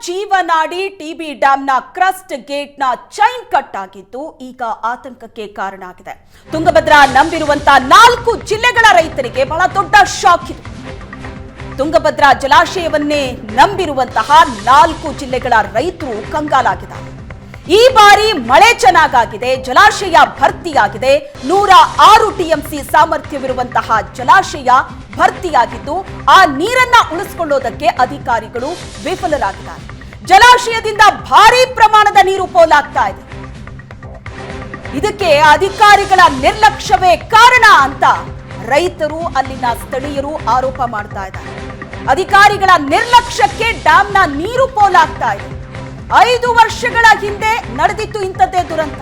ಜೀವನಾಡಿ TB ಡ್ಯಾಂನ crust ಗೇಟ್ನ chain cut ಆಗಿದ್ದು ಈಗ ಆತಂಕಕ್ಕೆ ಕಾರಣ ಆಗಿದೆ. ತುಂಗಭದ್ರಾ ನಂಬಿರುವಂತಹ 4 ಜಿಲ್ಲೆಗಳ ರೈತರಿಗೆ ಬಹಳ ದೊಡ್ಡ ಶಾಕ್ ಇದು. ತುಂಗಭದ್ರಾ ಜಲಾಶಯವನ್ನೇ ನಂಬಿರುವಂತಹ 4 ಜಿಲ್ಲೆಗಳ ರೈತರು ಕಂಗಾಲಾಗಿದ್ದಾರೆ. ಈ ಬಾರಿ ಮಳೆ ಚೆನ್ನಾಗಾಗಿದೆ, ಜಲಾಶಯ ಭರ್ತಿಯಾಗಿದೆ. 106 ಟಿಎಂಸಿ ಸಾಮರ್ಥ್ಯವಿರುವಂತಹ ಜಲಾಶಯ ಭರ್ತಿಯಾಗಿದ್ದು ಆ ನೀರನ್ನ ಉಳಿಸಿಕೊಳ್ಳೋದಕ್ಕೆ ಅಧಿಕಾರಿಗಳು ವಿಫಲರಾಗಿದ್ದಾರೆ. ಜಲಾಶಯದಿಂದ ಭಾರೀ ಪ್ರಮಾಣದ ನೀರು ಪೋಲಾಗ್ತಾ ಇದೆ. ಇದಕ್ಕೆ ಅಧಿಕಾರಿಗಳ ನಿರ್ಲಕ್ಷ್ಯವೇ ಕಾರಣ ಅಂತ ರೈತರು, ಅಲ್ಲಿನ ಸ್ಥಳೀಯರು ಆರೋಪ ಮಾಡ್ತಾ ಇದ್ದಾರೆ. ಅಧಿಕಾರಿಗಳ ನಿರ್ಲಕ್ಷ್ಯಕ್ಕೆ ಡ್ಯಾಂನ ನೀರು ಪೋಲಾಗ್ತಾ ಇದೆ. 5 ವರ್ಷಗಳ ಹಿಂದೆ ನಡೆದಿತ್ತು ಇಂಥದ್ದೇ ದುರಂತ.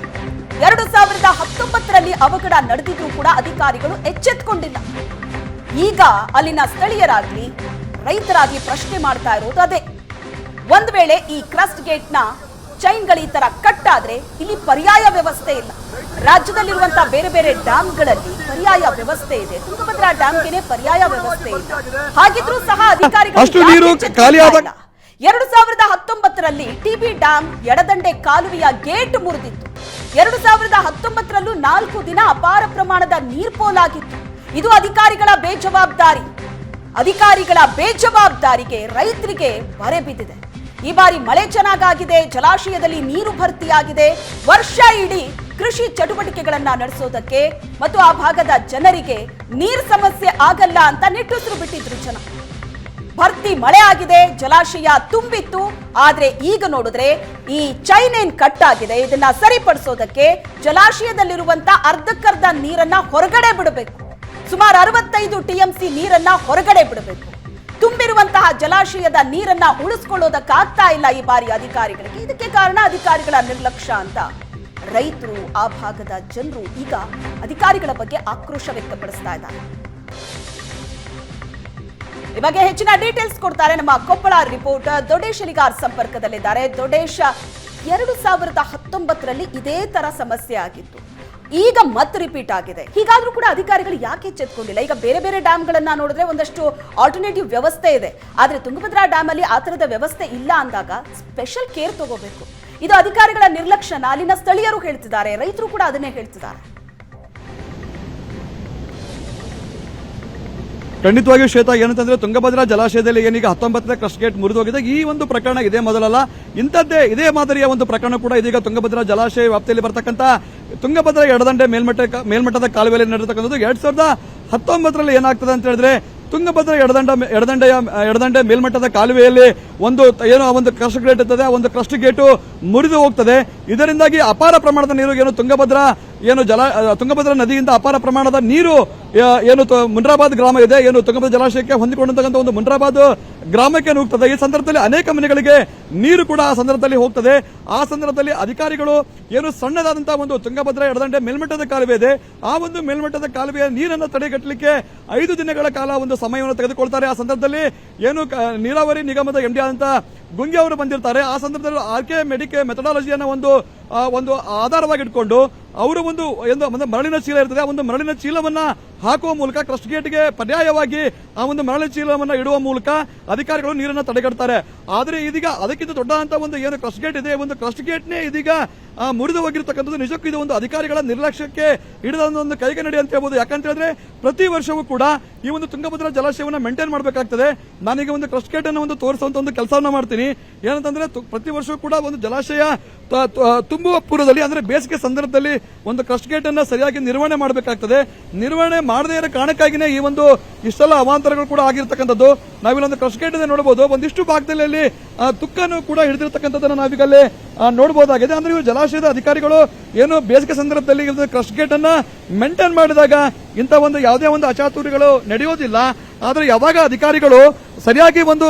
2019ರಲ್ಲಿ ಅವಘಡ ನಡೆದಿದ್ರು ಕೂಡ ಅಧಿಕಾರಿಗಳು ಎಚ್ಚೆತ್ತುಕೊಂಡಿಲ್ಲ. ಈಗ ಅಲ್ಲಿನ ಸ್ಥಳೀಯರಾಗ್ಲಿ ರೈತರಾಗಿ ಪ್ರಶ್ನೆ ಮಾಡ್ತಾ ಇರೋದು ಅದೇ. ಒಂದ್ ವೇಳೆ ಈ ಕ್ರಸ್ಟ್ ಗೇಟ್ನ ಚೈನ್ಗಳು ಈ ತರ ಕಟ್ ಆದ್ರೆ ಇಲ್ಲಿ ಪರ್ಯಾಯ ವ್ಯವಸ್ಥೆ ಇಲ್ಲ. ರಾಜ್ಯದಲ್ಲಿರುವಂತಹ ಬೇರೆ ಬೇರೆ ಡ್ಯಾಂಗಳಲ್ಲಿ ಪರ್ಯಾಯ ವ್ಯವಸ್ಥೆ ಇದೆ, ತುಂಗಭದ್ರಾ ಡ್ಯಾಂಗೆ ಪರ್ಯಾಯ ವ್ಯವಸ್ಥೆ ಇಲ್ಲ. ಹಾಗಿದ್ರೂ ಸಹ ಅಧಿಕಾರಿಗಳು 2019ರಲ್ಲಿ ಟಿಬಿ ಡ್ಯಾಂ ಎಡದಂಡೆ ಕಾಲುವೆಯ ಗೇಟ್ ಮುರಿದಿತ್ತು. 2019ರಲ್ಲೂ 4 ದಿನ ಅಪಾರ ಪ್ರಮಾಣದ ನೀರು ಪೋಲಾಗಿತ್ತು. ಇದು ಅಧಿಕಾರಿಗಳ ಬೇಜವಾಬ್ದಾರಿ. ಅಧಿಕಾರಿಗಳ ಬೇಜವಾಬ್ದಾರಿಗೆ ರೈತರಿಗೆ ಬರೆ ಬಿದ್ದಿದೆ. ಈ ಬಾರಿ ಮಳೆ ಚೆನ್ನಾಗಾಗಿದೆ, ಜಲಾಶಯದಲ್ಲಿ ನೀರು ಭರ್ತಿಯಾಗಿದೆ. ವರ್ಷ ಇಡೀ ಕೃಷಿ ಚಟುವಟಿಕೆಗಳನ್ನ ನಡೆಸೋದಕ್ಕೆ ಮತ್ತು ಆ ಭಾಗದ ಜನರಿಗೆ ನೀರು ಸಮಸ್ಯೆ ಆಗಲ್ಲ ಅಂತ ನಿಟ್ಟುಸಿರು ಬಿಟ್ಟಿದ್ರು ಜನ. ಭರ್ತಿ ಮಳೆ ಆಗಿದೆ, ಜಲಾಶಯ ತುಂಬಿತ್ತು. ಆದ್ರೆ ಈಗ ನೋಡಿದ್ರೆ ಈ ಚೈನ್ ಏನ್ ಕಟ್ ಆಗಿದೆ, ಇದನ್ನ ಸರಿಪಡಿಸೋದಕ್ಕೆ ಜಲಾಶಯದಲ್ಲಿರುವಂತ ಅರ್ಧಕ್ಕರ್ಧ ನೀರನ್ನ ಹೊರಗಡೆ ಬಿಡಬೇಕು. ಸುಮಾರು 65 ಟಿಎಂಸಿ ನೀರನ್ನ ಹೊರಗಡೆ ಬಿಡಬೇಕು. ತುಂಬಿರುವಂತಹ ಜಲಾಶಯದ ನೀರನ್ನ ಉಳಿಸ್ಕೊಳ್ಳೋದಕ್ಕಾಗ್ತಾ ಇಲ್ಲ ಈ ಬಾರಿ ಅಧಿಕಾರಿಗಳಿಗೆ. ಇದಕ್ಕೆ ಕಾರಣ ಅಧಿಕಾರಿಗಳ ನಿರ್ಲಕ್ಷ್ಯ ಅಂತ ರೈತರು, ಆ ಭಾಗದ ಜನರು ಈಗ ಅಧಿಕಾರಿಗಳ ಬಗ್ಗೆ ಆಕ್ರೋಶ ವ್ಯಕ್ತಪಡಿಸ್ತಾ ಇದ್ದಾರೆ. ಈ ಬಗ್ಗೆ ಹೆಚ್ಚಿನ ಡೀಟೇಲ್ಸ್ ಕೊಡ್ತಾರೆ ನಮ್ಮ ಕೊಪ್ಪಳ ರಿಪೋರ್ಟರ್ ದೊಡೇಶ್ ಅಲಿಗಾರ್ ಸಂಪರ್ಕದಲ್ಲಿದ್ದಾರೆ. ದೊಡೇಶ್, 2019ರಲ್ಲಿ ಇದೇ ತರ ಸಮಸ್ಯೆ ಆಗಿತ್ತು, ಈಗ ಮತ್ತೆ ರಿಪೀಟ್ ಆಗಿದೆ. ಹೀಗಾದ್ರೂ ಕೂಡ ಅಧಿಕಾರಿಗಳು ಯಾಕೆ ಎಚ್ಚೆತ್ತುಕೊಂಡಿಲ್ಲ? ಈಗ ಬೇರೆ ಬೇರೆ ಡ್ಯಾಮ್ಗಳನ್ನ ನೋಡಿದ್ರೆ ಒಂದಷ್ಟು ಆಲ್ಟರ್ನೇಟಿವ್ ವ್ಯವಸ್ಥೆ ಇದೆ, ಆದ್ರೆ ತುಂಗಭದ್ರಾ ಡ್ಯಾಮ್ ಅಲ್ಲಿ ಆ ತರದ ವ್ಯವಸ್ಥೆ ಇಲ್ಲ ಅಂದಾಗ ಸ್ಪೆಷಲ್ ಕೇರ್ ತಗೋಬೇಕು. ಇದು ಅಧಿಕಾರಿಗಳ ನಿರ್ಲಕ್ಷ್ಯನ ಅಲ್ಲಿನ ಸ್ಥಳೀಯರು ಹೇಳ್ತಿದ್ದಾರೆ, ರೈತರು ಕೂಡ ಅದನ್ನೇ ಹೇಳ್ತಿದ್ದಾರೆ. ಖಂಡಿತವಾಗಿಯೂ ಶ್ವೇತಾ, ಏನಂತಂದ್ರೆ ತುಂಗಭದ್ರಾ ಜಲಾಶಯದಲ್ಲಿ ಏನೀಗ 19ನೇ ಕ್ರಸ್ಟ್ ಗೇಟ್ ಮುರಿದೋಗಿದೆ. ಈ ಒಂದು ಪ್ರಕರಣ ಇದೇ ಮೊದಲಲ್ಲ, ಇದೇ ಮಾದರಿಯ ಒಂದು ಪ್ರಕರಣ ಕೂಡ ಇದೀಗ ತುಂಗಭದ್ರಾ ಜಲಾಶಯ ವ್ಯಾಪ್ತಿಯಲ್ಲಿ ಬರ್ತಕ್ಕಂಥ ತುಂಗಭದ್ರಾ ಎಡದಂಡೆ ಮೇಲ್ಮಟ್ಟದ ಕಾಲುವೆಯಲ್ಲಿ ನಡೆದಿರ್ತಕ್ಕಂಥದ್ದು. 2019ರಲ್ಲಿ ಏನಾಗ್ತದೆ ಅಂತ ಹೇಳಿದ್ರೆ, ತುಂಗಭದ್ರಾ ಎಡದಂಡೆ ಮೇಲ್ಮಟ್ಟದ ಕಾಲುವೆಯಲ್ಲಿ ಒಂದು ಕ್ರಸ್ಟ್ ಗೇಟ್ ಇರ್ತದೆ, ಒಂದು ಕ್ರಸ್ಟ್ ಗೇಟು ಮುರಿದು ಹೋಗ್ತದೆ. ಇದರಿಂದಾಗಿ ಅಪಾರ ಪ್ರಮಾಣದ ನೀರು ತುಂಗಭದ್ರಾ ನದಿಯಿಂದ ಅಪಾರ ಪ್ರಮಾಣದ ನೀರು ಮುನ್ರಾಬಾದ್ ಗ್ರಾಮ ಇದೆ, ತುಂಗಭದ್ರಾ ಜಲಾಶಯಕ್ಕೆ ಹೊಂದಿಕೊಂಡಂತಹ ಒಂದು ಮುನ್ರಾಬಾದ್ ಗ್ರಾಮಕ್ಕೆ ನುಗ್ಗುತ್ತದೆ. ಈ ಸಂದರ್ಭದಲ್ಲಿ ಅನೇಕ ಮನೆಗಳಿಗೆ ನೀರು ಕೂಡ ಆ ಸಂದರ್ಭದಲ್ಲಿ ಹೋಗ್ತದೆ. ಆ ಸಂದರ್ಭದಲ್ಲಿ ಅಧಿಕಾರಿಗಳು ಸಣ್ಣದಾದಂತಹ ಒಂದು ತುಂಗಭದ್ರಾ ಎಡದಂಡೆ ಮೇಲ್ಮಟ್ಟದ ಕಾಲುವೆ ಇದೆ, ಆ ಒಂದು ಮೇಲ್ಮಟ್ಟದ ಕಾಲುವೆಯ ನೀರನ್ನು ತಡೆಗಟ್ಟಲಿಕ್ಕೆ 5 ದಿನಗಳ ಕಾಲ ಒಂದು ಸಮಯವನ್ನು ತೆಗೆದುಕೊಳ್ತಾರೆ. ಆ ಸಂದರ್ಭದಲ್ಲಿ ನೀರಾವರಿ ನಿಗಮದ ಎಂಡಿ ಆದಂತಹ ಗುಂಗಿ ಅವರು ಬಂದಿರ್ತಾರೆ. ಆ ಸಂದರ್ಭದಲ್ಲಿ ಆರ್ಕೆ ಮೆಥಡಾಲಜಿಯನ್ನು ಒಂದು ಆಧಾರವಾಗಿಟ್ಕೊಂಡು ಅವರು ಒಂದು ಮರಳಿನ ಚೀಲ ಇರ್ತದೆ, ಆ ಒಂದು ಮರಳಿನ ಚೀಲವನ್ನ ಹಾಕುವ ಮೂಲಕ ಕ್ರಸ್ಟ್ ಗೇಟ್ಗೆ ಪರ್ಯಾಯವಾಗಿ ಆ ಒಂದು ಮರಳಿನ ಚೀಲವನ್ನ ಇಡುವ ಮೂಲಕ ಅಧಿಕಾರಿಗಳು ನೀರನ್ನು ತಡೆಗಟ್ತಾರೆ. ಆದರೆ ಇದೀಗ ಅದಕ್ಕಿಂತ ದೊಡ್ಡದಂತ ಒಂದು ಕ್ರಸ್ಟ್ ಗೇಟ್ ಇದೆ, ಒಂದು ಕ್ರಸ್ಟ್ ಗೇಟ್ನೇ ಇದೀಗ ಮುರಿದು ಹೋಗಿರ್ತಕ್ಕಂಥದ್ದು. ನಿಜಕ್ಕೂ ಇದು ಒಂದು ಅಧಿಕಾರಿಗಳ ನಿರ್ಲಕ್ಷ್ಯಕ್ಕೆ ಹಿಡಿದ ಒಂದು ಕೈಗನ್ನಡಿ ಅಂತ ಹೇಳ್ಬೋದು. ಯಾಕಂತ ಹೇಳಿದ್ರೆ ಪ್ರತಿ ವರ್ಷವೂ ಕೂಡ ಈ ಒಂದು ತುಂಗಭದ್ರಾ ಜಲಾಶಯವನ್ನು ಮೇಂಟೈನ್ ಮಾಡಬೇಕಾಗ್ತದೆ. ನಾನೀಗ ಒಂದು ಕ್ರಸ್ಟ್ ಗೇಟ್ ಅನ್ನು ತೋರಿಸುವಂತ ಒಂದು ಕೆಲಸವನ್ನ ಮಾಡ್ತೀನಿ. ಏನಂತಂದ್ರೆ ಪ್ರತಿ ವರ್ಷವೂ ಕೂಡ ಒಂದು ಜಲಾಶಯ ತುಂಬುವ ಪೂರ್ವದಲ್ಲಿ ಅಂದ್ರೆ ಬೇಸಿಗೆ ಸಂದರ್ಭದಲ್ಲಿ ಒಂದು ಕ್ರಸ್ಟ್ ಗೇಟ್ ಅನ್ನ ಸರಿಯಾಗಿ ನಿರ್ವಹಣೆ ಮಾಡಬೇಕಾಗ್ತದೆ. ನಿರ್ವಹಣೆ ಮಾಡದೇ ಇರೋ ಕಾರಣಕ್ಕಾಗಿನೇ ಈ ಒಂದು ಇಷ್ಟೆಲ್ಲ ಅವಾಂತರಗಳು ಕೂಡ ಆಗಿರ್ತಕ್ಕಂಥದ್ದು. ನಾವಿಲ್ಲೊಂದು ಕ್ರಸ್ಟ್ ಗೇಟ್ ನೋಡಬಹುದು, ಒಂದಿಷ್ಟು ಭಾಗದಲ್ಲಿ ತುಕ್ಕನ್ನು ಕೂಡ ಹಿಡಿದಿರ್ತಕ್ಕಂಥದ್ದನ್ನು ನಾವೀಗಲ್ಲಿ ನೋಡಬಹುದಾಗಿದೆ. ಅಂದ್ರೆ ಇವು ಜಲಾಶಯದ ಅಧಿಕಾರಿಗಳು ಬೇಸಿಗೆ ಸಂದರ್ಭದಲ್ಲಿ ಕ್ರಸ್ಟ್ ಗೇಟ್ ಅನ್ನ ಮೇಂಟೈನ್ ಮಾಡಿದಾಗ ಇಂಥ ಯಾವುದೇ ಒಂದು ಅಚಾತುರ್ಯಗಳು ನಡೆಯೋದಿಲ್ಲ. ಆದ್ರೆ ಯಾವಾಗ ಅಧಿಕಾರಿಗಳು ಸರಿಯಾಗಿ ಒಂದು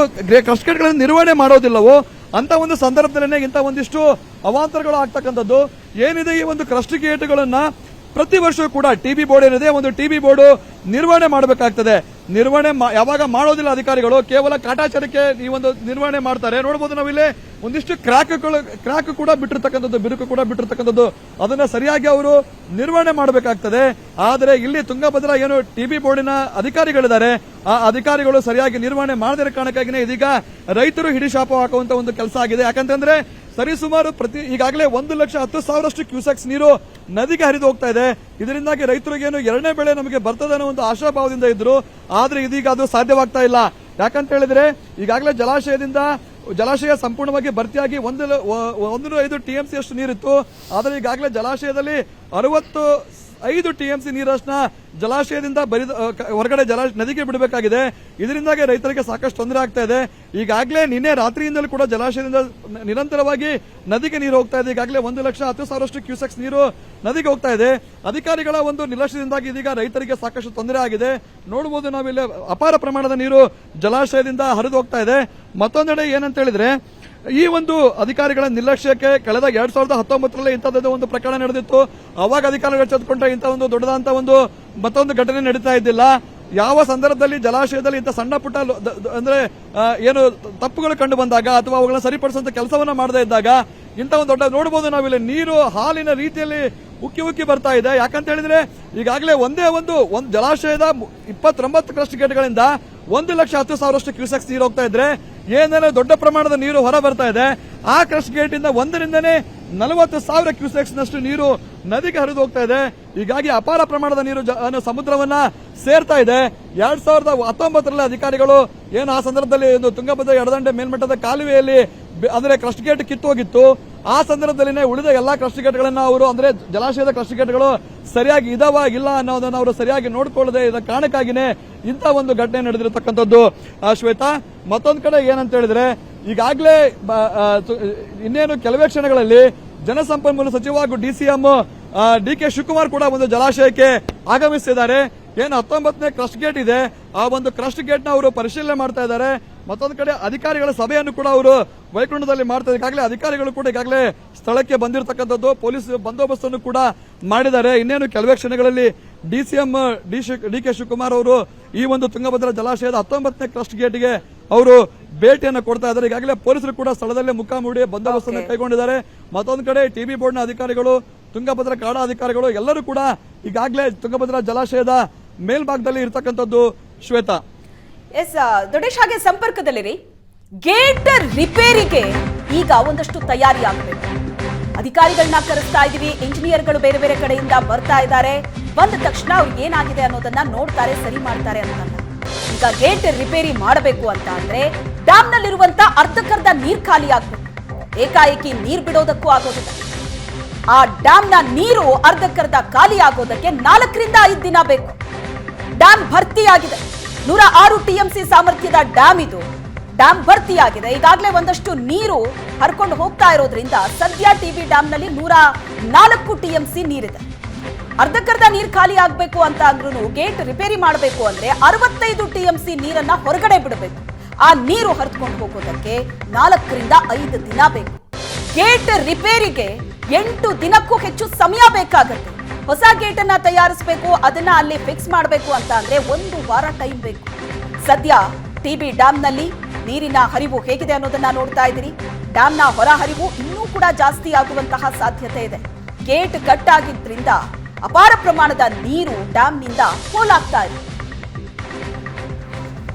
ಕ್ರಸ್ಟ್ ಗೇಟ್ ಗಳನ್ನು ನಿರ್ವಹಣೆ ಮಾಡೋದಿಲ್ಲವೋ ಅಂತ ಒಂದು ಸಂದರ್ಭದಲ್ಲೇ ಇಂಥ ಒಂದಿಷ್ಟು ಅವಾಂತರಗಳು ಆಗ್ತಕ್ಕಂಥದ್ದು. ಏನಿದೆ ಈ ಒಂದು ಕ್ರಸ್ಟ್ ಗೇಟ್ಗಳನ್ನ ಪ್ರತಿ ವರ್ಷವೂ ಕೂಡ ಟಿಬಿ ಬೋರ್ಡ್ ಏನಿದೆ ಒಂದು ಟಿಬಿ ಬೋರ್ಡ್ ನಿರ್ವಹಣೆ ಮಾಡಬೇಕಾಗ್ತದೆ. ನಿರ್ವಹಣೆ ಯಾವಾಗ ಮಾಡೋದಿಲ್ಲ ಅಧಿಕಾರಿಗಳು, ಕೇವಲ ಕಾಟಾಚಾರಕ್ಕೆ ಈ ಒಂದು ನಿರ್ವಹಣೆ ಮಾಡ್ತಾರೆ. ನೋಡಬಹುದು ನಾವಿಲ್ಲಿ ಒಂದಿಷ್ಟು ಕ್ರಾಕ್ ಕೂಡ ಬಿಟ್ಟಿರ್ತಕ್ಕಂಥದ್ದು, ಬಿರುಕು ಕೂಡ ಬಿಟ್ಟಿರ್ತಕ್ಕಂಥದ್ದು, ಅದನ್ನ ಸರಿಯಾಗಿ ಅವರು ನಿರ್ವಹಣೆ ಮಾಡಬೇಕಾಗ್ತದೆ. ಆದರೆ ಇಲ್ಲಿ ತುಂಗಭದ್ರಾ ಏನು ಟಿಬಿ ಬೋರ್ಡಿನ ಅಧಿಕಾರಿಗಳಿದ್ದಾರೆ, ಆ ಅಧಿಕಾರಿಗಳು ಸರಿಯಾಗಿ ನಿರ್ವಹಣೆ ಮಾಡದಿರೋ ಕಾರಣಕ್ಕಾಗಿನೇ ಇದೀಗ ರೈತರು ಹಿಡಿಶಾಪ ಹಾಕುವಂತ ಒಂದು ಕೆಲಸ ಆಗಿದೆ. ಯಾಕಂತಂದ್ರೆ ಸರಿಸುಮಾರು ಈಗಾಗಲೇ 1,10,000 ಕ್ಯೂಸೆಕ್ಸ್ ನೀರು ನದಿಗೆ ಹರಿದು ಹೋಗ್ತಾ ಇದೆ. ಇದರಿಂದಾಗಿ ರೈತರಿಗೇನು ಎರಡನೇ ಬೆಳೆ ನಮಗೆ ಬರ್ತದೆ ಅನ್ನೋ ಒಂದು ಆಶಾಭಾವದಿಂದ ಇದ್ರು. ಆದ್ರೆ ಇದೀಗ ಅದು ಸಾಧ್ಯವಾಗ್ತಾ ಇಲ್ಲ. ಯಾಕಂತ ಹೇಳಿದ್ರೆ ಈಗಾಗಲೇ ಜಲಾಶಯ ಸಂಪೂರ್ಣವಾಗಿ ಭರ್ತಿಯಾಗಿ 105 TMC ಅಷ್ಟು ನೀರಿತ್ತು. ಆದರೆ ಈಗಾಗಲೇ ಜಲಾಶಯದಲ್ಲಿ 65 TMC ನೀರಷ್ಟನ್ನ ಜಲಾಶಯದಿಂದ ಹೊರಗಡೆ ನದಿಗೆ ಬಿಡಬೇಕಾಗಿದೆ. ಇದರಿಂದಾಗಿ ರೈತರಿಗೆ ಸಾಕಷ್ಟು ತೊಂದರೆ ಆಗ್ತಾ ಇದೆ. ಈಗಾಗಲೇ ನಿನ್ನೆ ರಾತ್ರಿಯಿಂದಲೂ ಕೂಡ ಜಲಾಶಯದಿಂದ ನಿರಂತರವಾಗಿ ನದಿಗೆ ನೀರು ಹೋಗ್ತಾ ಇದೆ. ಈಗಾಗಲೇ 1,10,000 ಕ್ಯೂಸೆಕ್ಸ್ ನೀರು ನದಿಗೆ ಹೋಗ್ತಾ ಇದೆ. ಅಧಿಕಾರಿಗಳ ಒಂದು ನಿರ್ಲಕ್ಷ್ಯದಿಂದಾಗಿ ಇದೀಗ ರೈತರಿಗೆ ಸಾಕಷ್ಟು ತೊಂದರೆ ಆಗಿದೆ. ನೋಡಬಹುದು ನಾವಿಲ್ಲಿ ಅಪಾರ ಪ್ರಮಾಣದ ನೀರು ಜಲಾಶಯದಿಂದ ಹರಿದು ಹೋಗ್ತಾ ಇದೆ. ಮತ್ತೊಂದೆಡೆ ಏನಂತ ಹೇಳಿದ್ರೆ ಈ ಒಂದು ಅಧಿಕಾರಿಗಳ ನಿರ್ಲಕ್ಷ್ಯಕ್ಕೆ ಕಳೆದ 2019ರಲ್ಲಿ ಇಂಥದ್ದು ಒಂದು ಪ್ರಕರಣ ನಡೆದಿತ್ತು. ಅವಾಗ ಅಧಿಕಾರಿಗಳು ಎಚ್ಚೆತ್ತುಕೊಂಡ್ರೆ ಇಂಥ ಒಂದು ದೊಡ್ಡದಾದಂತ ಮತ್ತೊಂದು ಘಟನೆ ನಡೀತಾ ಇದ್ದಿಲ್ಲ. ಯಾವ ಸಂದರ್ಭದಲ್ಲಿ ಜಲಾಶಯದಲ್ಲಿ ಇಂಥ ಸಣ್ಣ ಪುಟ್ಟ ಅಂದ್ರೆ ಏನು ತಪ್ಪುಗಳು ಕಂಡು ಬಂದಾಗ ಅಥವಾ ಅವುಗಳನ್ನ ಸರಿಪಡಿಸುವಂತ ಕೆಲಸವನ್ನ ಮಾಡದೇ ಇದ್ದಾಗ ಇಂಥ ಒಂದು ದೊಡ್ಡ ನೋಡಬಹುದು ನಾವಿಲ್ಲಿ ನೀರು ಹಾಲಿನ ರೀತಿಯಲ್ಲಿ ಉಕ್ಕಿ ಬರ್ತಾ ಇದೆ. ಯಾಕಂತ ಹೇಳಿದ್ರೆ ಈಗಾಗಲೇ ಒಂದೇ ಒಂದು ಜಲಾಶಯದ 29 ಕ್ರಸ್ಟ್ ಗೇಟ್ಗಳಿಂದ 1,10,000 ಕ್ಯೂಸೆಕ್ಸ್ ನೀರು ಹೋಗ್ತಾ ಇದ್ರೆ ಏನೇನೋ ದೊಡ್ಡ ಪ್ರಮಾಣದ ನೀರು ಹೊರ ಬರ್ತಾ ಇದೆ. ಆ ಕ್ರಸ್ಟ್ ಗೇಟ್ ಇಂದ ಒಂದರಿಂದನೇ 40,000 ಕ್ಯೂಸೆಕ್ಸ್ ನಷ್ಟು ನೀರು ನದಿಗೆ ಹರಿದು ಹೋಗ್ತಾ ಇದೆ. ಹೀಗಾಗಿ ಅಪಾರ ಪ್ರಮಾಣದ ನೀರು ಸಮುದ್ರವನ್ನ ಸೇರ್ತಾ ಇದೆ. 2019ರಲ್ಲಿ ಅಧಿಕಾರಿಗಳು ಏನು ಆ ಸಂದರ್ಭದಲ್ಲಿ ತುಂಗಭದ್ರಾ ಎಡದಂಡೆ ಮೇಲ್ಮಟ್ಟದ ಕಾಲುವೆಯಲ್ಲಿ ಅಂದ್ರೆ ಕ್ರಸ್ಟ್ ಗೇಟ್ ಕಿತ್ತೋಗಿತ್ತು. ಆ ಸಂದರ್ಭದಲ್ಲಿ ಉಳಿದ ಎಲ್ಲಾ ಕ್ರಸ್ಟ್ ಗೇಟ್ಗಳನ್ನ ಅವರು ಅಂದ್ರೆ ಜಲಾಶಯದ ಕ್ರಸ್ಟ್ ಗೇಟ್ಗಳು ಸರಿಯಾಗಿ ಇದಾವ ಇಲ್ಲ ಅನ್ನೋದನ್ನ ಅವರು ಸರಿಯಾಗಿ ನೋಡಿಕೊಳ್ಳದೆ ಇದ್ದ ಕಾರಣಕ್ಕಾಗಿನೇ ಇಂಥ ಒಂದು ಘಟನೆ ನಡೆದಿರತಕ್ಕಂಥದ್ದು. ಶ್ವೇತಾ, ಮತ್ತೊಂದು ಕಡೆ ಏನಂತ ಹೇಳಿದ್ರೆ ಈಗಾಗಲೇ ಇನ್ನೇನು ಕೆಲವೇ ಕ್ಷಣಗಳಲ್ಲಿ ಜಲಸಂಪನ್ಮೂಲ ಸಚಿವ ಹಾಗೂ DCM DK ಶಿವಕುಮಾರ್ ಕೂಡ ಒಂದು ಜಲಾಶಯಕ್ಕೆ ಆಗಮಿಸಿದ್ದಾರೆ. ಏನು 19ನೇ ಕ್ರಸ್ಟ್ ಗೇಟ್ ಇದೆ, ಆ ಒಂದು ಕ್ರಸ್ಟ್ ಗೇಟ್ ನ ಅವರು ಪರಿಶೀಲನೆ ಮಾಡ್ತಾ ಇದ್ದಾರೆ. ಮತ್ತೊಂದು ಕಡೆ ಅಧಿಕಾರಿಗಳ ಸಭೆಯನ್ನು ಕೂಡ ಅವರು ವೈಕುಂಠದಲ್ಲಿ ಮಾಡ್ತಾರೆ. ಈಗಾಗಲೇ ಅಧಿಕಾರಿಗಳು ಕೂಡ ಈಗಾಗಲೇ ಸ್ಥಳಕ್ಕೆ ಬಂದಿರತಕ್ಕಂಥದ್ದು, ಪೊಲೀಸ್ ಬಂದೋಬಸ್ತ್ ಅನ್ನು ಕೂಡ ಮಾಡಿದ್ದಾರೆ. ಇನ್ನೇನು ಕೆಲವೇ ಕ್ಷಣಗಳಲ್ಲಿ DCM DK ಶಿವಕುಮಾರ್ ಅವರು ಈ ಒಂದು ತುಂಗಭದ್ರಾ ಜಲಾಶಯದ 19ನೇ ಕ್ರಸ್ಟ್ ಗೇಟ್ಗೆ ಅವರು ಭೇಟಿಯನ್ನು ಕೊಡ್ತಾ ಇದ್ದಾರೆ. ಈಗಾಗಲೇ ಪೊಲೀಸರು ಕೂಡ ಸ್ಥಳದಲ್ಲೇ ಮುಖಾಮುಡಿ ಬಂದೋಬಸ್ತ್ ಅನ್ನು ಕೈಗೊಂಡಿದ್ದಾರೆ. ಮತ್ತೊಂದು ಕಡೆ ಟಿಬಿ ಬೋರ್ಡ್ನ ಅಧಿಕಾರಿಗಳು, ತುಂಗಭದ್ರಾ ಕಾಡಾ ಅಧಿಕಾರಿಗಳು ಎಲ್ಲರೂ ಕೂಡ ಈಗಾಗಲೇ ತುಂಗಭದ್ರಾ ಜಲಾಶಯದ ಮೇಲ್ಭಾಗದಲ್ಲಿ ಇರತಕ್ಕಂಥದ್ದು. ಶ್ವೇತಾ, ಎಸ್ ದೊಡ್ಡೇಶ್, ಹಾಗೆ ಸಂಪರ್ಕದಲ್ಲಿರಿ. ಗೇಟ್ ರಿಪೇರಿಗೆ ಈಗ ಒಂದಷ್ಟು ತಯಾರಿ ಆಗಬೇಕು. ಅಧಿಕಾರಿಗಳನ್ನ ಕರೆಸ್ತಾ ಇದೀವಿ, ಇಂಜಿನಿಯರ್ಗಳು ಬೇರೆ ಬೇರೆ ಕಡೆಯಿಂದ ಬರ್ತಾ ಇದ್ದಾರೆ. ಬಂದ ತಕ್ಷಣ ಅವ್ರಿಗೆ ಏನಾಗಿದೆ ಅನ್ನೋದನ್ನ ನೋಡ್ತಾರೆ, ಸರಿ ಮಾಡ್ತಾರೆ ಅಂತಲ್ಲ. ಈಗ ಗೇಟ್ ರಿಪೇರಿ ಮಾಡಬೇಕು ಅಂತ ಅಂದ್ರೆ ಡ್ಯಾಮ್ ನಲ್ಲಿರುವಂತ ಅರ್ಧಕ್ಕರ್ಧ ನೀರ್ ಖಾಲಿ ಆಗ್ಬೇಕು. ಏಕಾಏಕಿ ನೀರ್ ಬಿಡೋದಕ್ಕೂ ಆಗೋದಿಲ್ಲ. ಆ ಡ್ಯಾಮ್ ನ ನೀರು ಅರ್ಧಕ್ಕರ್ಧ ಖಾಲಿ ಆಗೋದಕ್ಕೆ 4 ರಿಂದ 5 ದಿನ ಬೇಕು. ಡ್ಯಾಮ್ ಭರ್ತಿಯಾಗಿದೆ. 106 TMC ಸಾಮರ್ಥ್ಯದ ಡ್ಯಾಮ್ ಇದು. ಡ್ಯಾಮ್ ಭರ್ತಿಯಾಗಿದೆ. ಈಗಾಗಲೇ ಒಂದಷ್ಟು ನೀರು ಹರ್ಕೊಂಡು ಹೋಗ್ತಾ ಇರೋದ್ರಿಂದ ಸದ್ಯ ಟಿಬಿ ಡ್ಯಾಮ್ ನಲ್ಲಿ 104 TMC ನೀರಿದೆ. ಅರ್ಧಕ್ಕರ್ಧ ನೀರು ಖಾಲಿ ಆಗಬೇಕು ಅಂತ ಅಂದ್ರೂ ಗೇಟ್ ರಿಪೇರಿ ಮಾಡಬೇಕು ಅಂದ್ರೆ 65 TMC ನೀರನ್ನ ಹೊರಗಡೆ ಬಿಡಬೇಕು. ಆ ನೀರು ಹರಿದುಕೊಂಡು ಹೋಗೋದಕ್ಕೆ 4 ರಿಂದ 5 ದಿನ ಬೇಕು. ಗೇಟ್ ರಿಪೇರಿಗೆ 8 ದಿನಕ್ಕೂ ಹೆಚ್ಚು ಸಮಯ ಬೇಕಾಗುತ್ತೆ. ಹೊಸ ಗೇಟ್ ಅನ್ನ ತಯಾರಿಸಬೇಕು, ಅದನ್ನ ಅಲ್ಲಿ ಫಿಕ್ಸ್ ಮಾಡಬೇಕು ಅಂತ ಅಂದ್ರೆ 1 ವಾರ ಟೈಮ್ ಬೇಕು. ಸದ್ಯ ಟಿಬಿ ಡ್ಯಾಮ್ ನಲ್ಲಿ ನೀರಿನ ಹರಿವು ಹೇಗಿದೆ ಅನ್ನೋದನ್ನ ನೋಡ್ತಾ ಇದ್ದೀರಿ. ಡ್ಯಾಮ್ನ ಹೊರ ಹರಿವು ಇನ್ನೂ ಕೂಡ ಜಾಸ್ತಿ ಆಗುವಂತಹ ಸಾಧ್ಯತೆ ಇದೆ. ಗೇಟ್ ಕಟ್ ಆಗಿದ್ರಿಂದ ಅಪಾರ ಪ್ರಮಾಣದ ನೀರು ಡ್ಯಾಮ್ನಿಂದ ಪೋಲಾಗ್ತಾ ಇದೆ.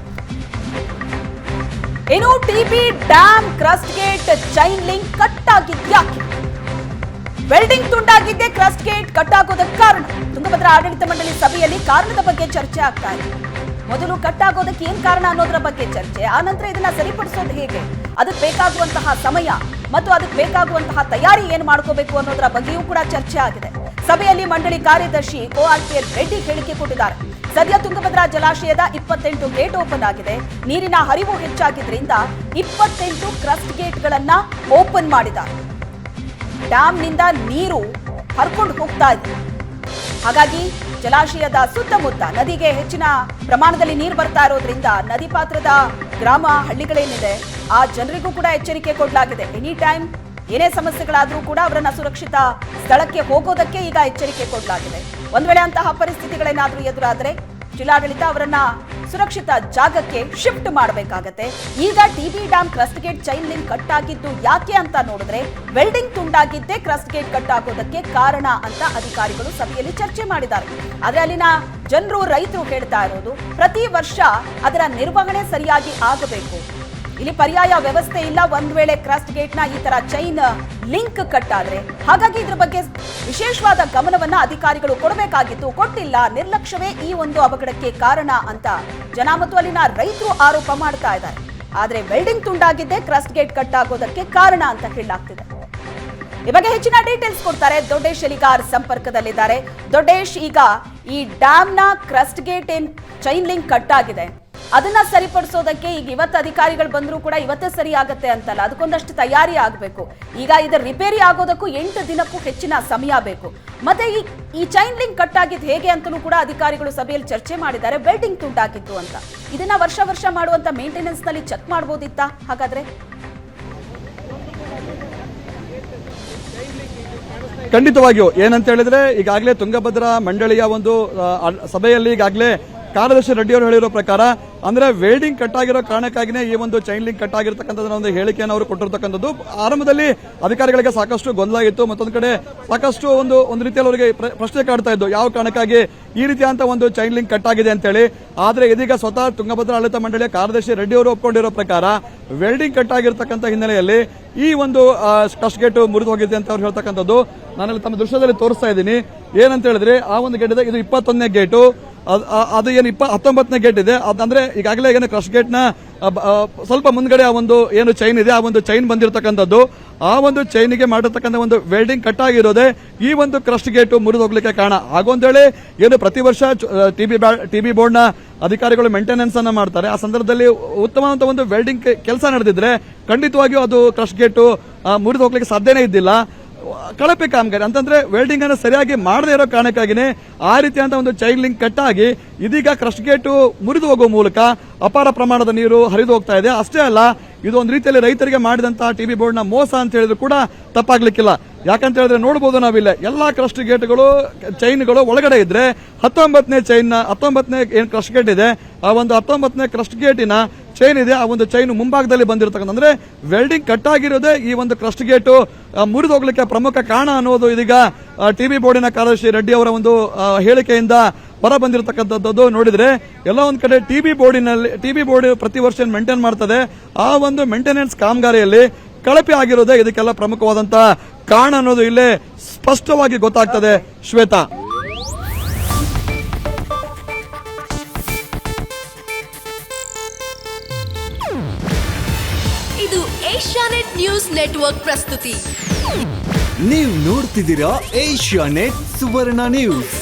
ಏನು TB dam crest gate chain link cut ಆಗಿದ್ಯಾಕೆ? ವೆಲ್ಡಿಂಗ್ ತುಂಡಾಗಿದ್ದೆ ಕ್ರಸ್ಟ್ ಗೇಟ್ ಕಟ್ ಆಗೋದಕ್ಕೆ ಕಾರಣ. ತುಂಗಭದ್ರಾ ಆಡಳಿತ ಮಂಡಳಿ ಸಭೆಯಲ್ಲಿ ಕಾರಣದ ಬಗ್ಗೆ ಚರ್ಚೆ ಆಗ್ತಾ ಇದೆ. ಮೊದಲು ಕಟ್ ಆಗೋದಕ್ಕೆ ಏನ್ ಕಾರಣ ಅನ್ನೋದರ ಬಗ್ಗೆ ಚರ್ಚೆ, ಆನಂತರ ಇದನ್ನ ಸರಿಪಡಿಸೋದು ಹೇಗೆ, ಅದಕ್ಕೆ ಬೇಕಾಗುವಂತಹ ಸಮಯ ಮತ್ತು ಅದಕ್ಕೆ ಬೇಕಾಗುವಂತಹ ತಯಾರಿ ಏನ್ ಮಾಡ್ಕೋಬೇಕು ಅನ್ನೋದರ ಬಗ್ಗೆಯೂ ಕೂಡ ಚರ್ಚೆ ಆಗಿದೆ. ಸಭೆಯಲ್ಲಿ ಮಂಡಳಿ ಕಾರ್ಯದರ್ಶಿ ORK ರೆಡ್ಡಿ ಹೇಳಿಕೆ ಕೊಟ್ಟಿದ್ದಾರೆ. ಸದ್ಯ ತುಂಗಭದ್ರಾ ಜಲಾಶಯದ 28 ಗೇಟ್ ಓಪನ್ ಆಗಿದೆ. ನೀರಿನ ಹರಿವು ಹೆಚ್ಚಾಗಿದ್ರಿಂದ 28 ಕ್ರಸ್ಟ್ ಗೇಟ್ಗಳನ್ನ ಓಪನ್ ಮಾಡಿದ್ದಾರೆ. ಡ್ಯಾಮ್ನಿಂದ ನೀರು ಹರ್ಕೊಂಡು ಹೋಗ್ತಾ ಇದೆ. ಹಾಗಾಗಿ ಜಲಾಶಯದ ಸುತ್ತಮುತ್ತ ನದಿಗೆ ಹೆಚ್ಚಿನ ಪ್ರಮಾಣದಲ್ಲಿ ನೀರು ಬರ್ತಾ ಇರೋದ್ರಿಂದ ನದಿ ಪಾತ್ರದ ಗ್ರಾಮ ಹಳ್ಳಿಗಳೇನಿದೆ ಆ ಜನರಿಗೂ ಕೂಡ ಎಚ್ಚರಿಕೆ ಕೊಡಲಾಗಿದೆ. ಎನಿ ಟೈಮ್ ಏನೇ ಸಮಸ್ಯೆಗಳಾದರೂ ಕೂಡ ಅವರನ್ನ ಸುರಕ್ಷಿತ ಸ್ಥಳಕ್ಕೆ ಹೋಗೋದಕ್ಕೆ ಈಗ ಎಚ್ಚರಿಕೆ ಕೊಡಲಾಗಿದೆ. ಒಂದ್ ವೇಳೆ ಅಂತಹ ಪರಿಸ್ಥಿತಿಗಳೇನಾದ್ರೂ ಎದುರಾದರೆ ಜಿಲ್ಲಾಡಳಿತ ಅವರನ್ನ ಸುರಕ್ಷಿತ ಜಾಗಕ್ಕೆ ಶಿಫ್ಟ್ ಮಾಡಬೇಕಾಗತ್ತೆ. ಈಗ TB dam crest gate chain link cut ಆಗಿದ್ದು ಯಾಕೆ ಅಂತ ನೋಡಿದ್ರೆ ವೆಲ್ಡಿಂಗ್ ತುಂಡಾಗಿದ್ದೇ ಕ್ರಸ್ಟ್ ಗೇಟ್ ಕಟ್ ಆಗೋದಕ್ಕೆ ಕಾರಣ ಅಂತ ಅಧಿಕಾರಿಗಳು ಸಭೆಯಲ್ಲಿ ಚರ್ಚೆ ಮಾಡಿದ್ದಾರೆ. ಆದ್ರೆ ಅಲ್ಲಿನ ಜನರು, ರೈತರು ಹೇಳ್ತಾ ಇರೋದು ಪ್ರತಿ ವರ್ಷ ಅದರ ನಿರ್ವಹಣೆ ಸರಿಯಾಗಿ ಆಗಬೇಕು. ಇಲ್ಲಿ ಪರ್ಯಾಯ ವ್ಯವಸ್ಥೆ ಇಲ್ಲ. ಒಂದ್ ವೇಳೆ ಕ್ರಸ್ಟ್ ಗೇಟ್ ನ ಈ ತರ ಚೈನ್ ಲಿಂಕ್ ಕಟ್ ಆದ್ರೆ, ಹಾಗಾಗಿ ಇದ್ರ ಬಗ್ಗೆ ವಿಶೇಷವಾದ ಗಮನವನ್ನ ಅಧಿಕಾರಿಗಳು ಕೊಡಬೇಕಾಗಿತ್ತು, ಕೊಟ್ಟಿಲ್ಲ. ನಿರ್ಲಕ್ಷ್ಯವೇ ಈ ಒಂದು ಅವಘಡಕ್ಕೆ ಕಾರಣ ಅಂತ ಜನ ಮತ್ತು ಅಲ್ಲಿನ ರೈತರು ಆರೋಪ ಮಾಡ್ತಾ ಇದ್ದಾರೆ. ಆದ್ರೆ ವೆಲ್ಡಿಂಗ್ ತುಂಡಾಗಿದ್ದೆ ಕ್ರಸ್ಟ್ ಗೇಟ್ ಕಟ್ ಆಗೋದಕ್ಕೆ ಕಾರಣ ಅಂತ ಹೇಳಲಾಗ್ತಿದೆ. ಈ ಬಗ್ಗೆ ಹೆಚ್ಚಿನ ಡೀಟೇಲ್ಸ್ ಕೊಡ್ತಾರೆ ದೊಡ್ಡೇಶ್ ಎಲಿಗಾರ್ ಸಂಪರ್ಕದಲ್ಲಿದ್ದಾರೆ. ದೊಡ್ಡೇಶ್, ಈಗ ಈ ಡ್ಯಾಮ್ ನ ಕ್ರಸ್ಟ್ ಗೇಟ್ ಏನ್ ಚೈನ್ ಲಿಂಕ್ ಕಟ್ ಆಗಿದೆ ಅದನ್ನ ಸರಿಪಡಿಸೋದಕ್ಕೆ ಈಗ ಇವತ್ತು ಅಧಿಕಾರಿಗಳು ಬಂದರೂ ಕೂಡ ಇವತ್ತೇ ಸರಿ ಆಗತ್ತೆ ಅಂತಲ್ಲ, ಅದಕ್ಕೊಂದಷ್ಟು ತಯಾರಿ ಆಗಬೇಕು. ಈಗ ಇದರ ರಿಪೇರಿ ಆಗೋದಕ್ಕೂ 8 ದಿನಕ್ಕೂ ಹೆಚ್ಚಿನ ಸಮಯ ಬೇಕು. ಮತ್ತೆ ಈ ಚೈನ್ ಲಿಂಕ್ ಕಟ್ ಆಗಿದ್ದು ಹೇಗೆ ಅಂತಲೂ ಕೂಡ ಅಧಿಕಾರಿಗಳು ಸಭೆಯಲ್ಲಿ ಚರ್ಚೆ ಮಾಡಿದ್ದಾರೆ. ವೆಲ್ಡಿಂಗ್ ತುಂಡಾಗಿತ್ತು ಅಂತ ಇದನ್ನ ವರ್ಷ ಮಾಡುವಂತ ಮೇಂಟೆನೆನ್ಸ್ ನಲ್ಲಿ ಚೆಕ್ ಮಾಡಬಹುದಿತ್ತಾ? ಹಾಗಾದ್ರೆ ಖಂಡಿತವಾಗಿಯೂ ಏನಂತ ಹೇಳಿದ್ರೆ, ಈಗಾಗಲೇ ತುಂಗಭದ್ರಾ ಮಂಡಳಿಯ ಒಂದು ಸಭೆಯಲ್ಲಿ ಈಗಾಗಲೇ ಕಾರ್ಯದರ್ಶಿ ರೆಡ್ಡಿ ಅವರು ಹೇಳಿರೋ ಪ್ರಕಾರ, ಅಂದ್ರೆ ವೆಲ್ಡಿಂಗ್ ಕಟ್ ಆಗಿರೋ ಕಾರಣಕ್ಕಾಗಿನೇ ಈ ಒಂದು ಚೈನ್ ಲಿಂಕ್ ಕಟ್ ಆಗಿರ್ತಕ್ಕಂಥದ್ದು ಒಂದು ಹೇಳಿಕೆಯನ್ನು ಅವರು ಕೊಟ್ಟಿರ್ತಕ್ಕಂಥದ್ದು. ಆರಂಭದಲ್ಲಿ ಅಧಿಕಾರಿಗಳಿಗೆ ಸಾಕಷ್ಟು ಗೊಂದಲ ಇತ್ತು. ಮತ್ತೊಂದು ಕಡೆ ಸಾಕಷ್ಟು ಒಂದು ರೀತಿಯಲ್ಲಿ ಅವರಿಗೆ ಪ್ರಶ್ನೆ ಕಾಡ್ತಾ ಇದ್ದು, ಯಾವ ಕಾರಣಕ್ಕಾಗಿ ಈ ರೀತಿಯಂತ ಒಂದು ಚೈನ್ ಲಿಂಕ್ ಕಟ್ ಆಗಿದೆ ಅಂತೇಳಿ. ಆದ್ರೆ ಇದೀಗ ಸ್ವತಃ ತುಂಗಭದ್ರಾ ಆಡಳಿತ ಮಂಡಳಿಯ ಕಾರ್ಯದರ್ಶಿ ರೆಡ್ಡಿ ಅವರು ಒಪ್ಕೊಂಡಿರೋ ಪ್ರಕಾರ ವೆಲ್ಡಿಂಗ್ ಕಟ್ ಆಗಿರ್ತಕ್ಕಂಥ ಹಿನ್ನೆಲೆಯಲ್ಲಿ ಈ ಒಂದು ಕ್ರಸ್ಟ್ ಗೇಟ್ ಮುರಿದು ಹೋಗಿದೆ ಅಂತ ಅವ್ರು ಹೇಳ್ತಕ್ಕಂಥದ್ದು. ನಾನಲ್ಲಿ ತಮ್ಮ ದೃಶ್ಯದಲ್ಲಿ ತೋರಿಸ್ತಾ ಇದ್ದೀನಿ. ಏನಂತ ಹೇಳಿದ್ರೆ, ಆ ಒಂದು ಗೇಟ್ ಇದೆ, ಇದು 21ನೇ ಗೇಟು. ಅದು ಏನು 19ನೇ ಗೇಟ್ ಇದೆ. ಅದಂದ್ರೆ ಈಗಾಗಲೇ ಏನು ಕ್ರಸ್ಟ್ ಗೇಟ್ ನ ಸ್ವಲ್ಪ ಮುಂದ್ಗಡೆ ಆ ಒಂದು ಏನು ಚೈನ್ ಇದೆ, ಆ ಒಂದು ಚೈನ್ ಬಂದಿರತಕ್ಕಂಥದ್ದು. ಆ ಒಂದು ಚೈನಿಗೆ ಮಾಡಿರ್ತಕ್ಕಂಥ ಒಂದು ವೆಲ್ಡಿಂಗ್ ಕಟ್ ಆಗಿರೋದೇ ಈ ಒಂದು ಕ್ರಸ್ಟ್ ಗೇಟ್ ಮುರಿದು ಹೋಗ್ಲಿಕ್ಕೆ ಕಾರಣ. ಹಾಗೊಂದೇಳಿ ಏನು ಪ್ರತಿ ವರ್ಷ ಟಿಬಿ ಬೋರ್ಡ್ ನ ಅಧಿಕಾರಿಗಳು ಮೇಂಟೆನೆನ್ಸ್ ಅನ್ನ ಮಾಡ್ತಾರೆ. ಆ ಸಂದರ್ಭದಲ್ಲಿ ಉತ್ತಮವಾದ ಒಂದು ವೆಲ್ಡಿಂಗ್ ಕೆಲಸ ನಡೆದಿದ್ರೆ ಖಂಡಿತವಾಗಿಯೂ ಅದು ಕ್ರಸ್ಟ್ ಗೇಟ್ ಮುರಿದು ಹೋಗ್ಲಿಕ್ಕೆ ಸಾಧ್ಯನೇ ಇದ್ದಿಲ್ಲ. ಕಳಪೆ ಕಾಮಗಾರಿ ಅಂತಂದ್ರೆ ವೆಲ್ಡಿಂಗ್ ಅನ್ನು ಸರಿಯಾಗಿ ಮಾಡದೇ ಇರೋ ಕಾರಣಕ್ಕಾಗಿನೇ ಆ ರೀತಿಯಾದ ಒಂದು ಚೈನ್ ಲಿಂಕ್ ಕಟ್ ಆಗಿ ಇದೀಗ ಕ್ರಸ್ಟ್ ಗೇಟ್ ಮುರಿದು ಹೋಗುವ ಮೂಲಕ ಅಪಾರ ಪ್ರಮಾಣದ ನೀರು ಹರಿದು ಹೋಗ್ತಾ ಇದೆ. ಅಷ್ಟೇ ಅಲ್ಲ, ಇದು ಒಂದು ರೀತಿಯಲ್ಲಿ ರೈತರಿಗೆ ಮಾಡಿದಂತಹ ಟಿಬಿ ಬೋರ್ಡ್ ನ ಮೋಸ ಅಂತ ಹೇಳಿದ್ರು ಕೂಡ ತಪ್ಪಾಗ್ಲಿಕ್ಕಿಲ್ಲ. ಯಾಕಂತ ಹೇಳಿದ್ರೆ ನೋಡಬಹುದು ನಾವಿಲ್ಲ ಎಲ್ಲಾ ಕ್ರಸ್ಟ್ ಗೇಟ್ಗಳು ಚೈನ್ಗಳು ಒಳಗಡೆ ಇದ್ರೆ 19ನೇ ಏನ್ ಕ್ರಸ್ಟ್ ಗೇಟ್ ಇದೆ, ಆ ಒಂದು 19ನೇ ಕ್ರಸ್ಟ್ ಗೇಟಿನ ಚೈನ್ ಇದೆ, ಆ ಒಂದು ಚೈನ್ ಮುಂಭಾಗದಲ್ಲಿ ಬಂದಿರತಕ್ಕಂಥ, ಅಂದ್ರೆ ವೆಲ್ಡಿಂಗ್ ಕಟ್ ಆಗಿರೋದೇ ಈ ಒಂದು ಕ್ರಸ್ಟ್ ಗೇಟ್ ಮುರಿದು ಹೋಗ್ಲಿಕ್ಕೆ ಪ್ರಮುಖ ಕಾರಣ ಅನ್ನೋದು ಇದೀಗ ಟಿಬಿ ಬೋರ್ಡಿನ ಕಾರ್ಯದರ್ಶಿ ರೆಡ್ಡಿ ಅವರ ಒಂದು ಹೇಳಿಕೆಯಿಂದ ಹೊರ ಬಂದಿರತಕ್ಕಂಥದ್ದು. ನೋಡಿದ್ರೆ ಎಲ್ಲ ಒಂದ್ ಕಡೆ ಟಿಬಿ ಬೋರ್ಡ್ ಪ್ರತಿ ವರ್ಷ ಮೇಂಟೈನ್ ಮಾಡ್ತದೆ. ಆ ಒಂದು ಮೇಂಟೆನೆನ್ಸ್ ಕಾಮಗಾರಿಯಲ್ಲಿ ಕಳಪೆ ಆಗಿರೋದೇ ಇದಕ್ಕೆಲ್ಲ ಪ್ರಮುಖವಾದಂತಹ ಕಾರಣ ಅನ್ನೋದು ಇಲ್ಲೇ ಸ್ಪಷ್ಟವಾಗಿ ಗೊತ್ತಾಗ್ತದೆ. ಶ್ವೇತಾ, ಇದು ಏಷ್ಯಾನೆಟ್ ನ್ಯೂಸ್ ನೆಟ್ವರ್ಕ್ ಪ್ರಸ್ತುತಿ. ನೀವು ನೋಡ್ತಿದ್ದೀರಾ ಏಷ್ಯಾನೆಟ್ ಸುವರ್ಣ ನ್ಯೂಸ್.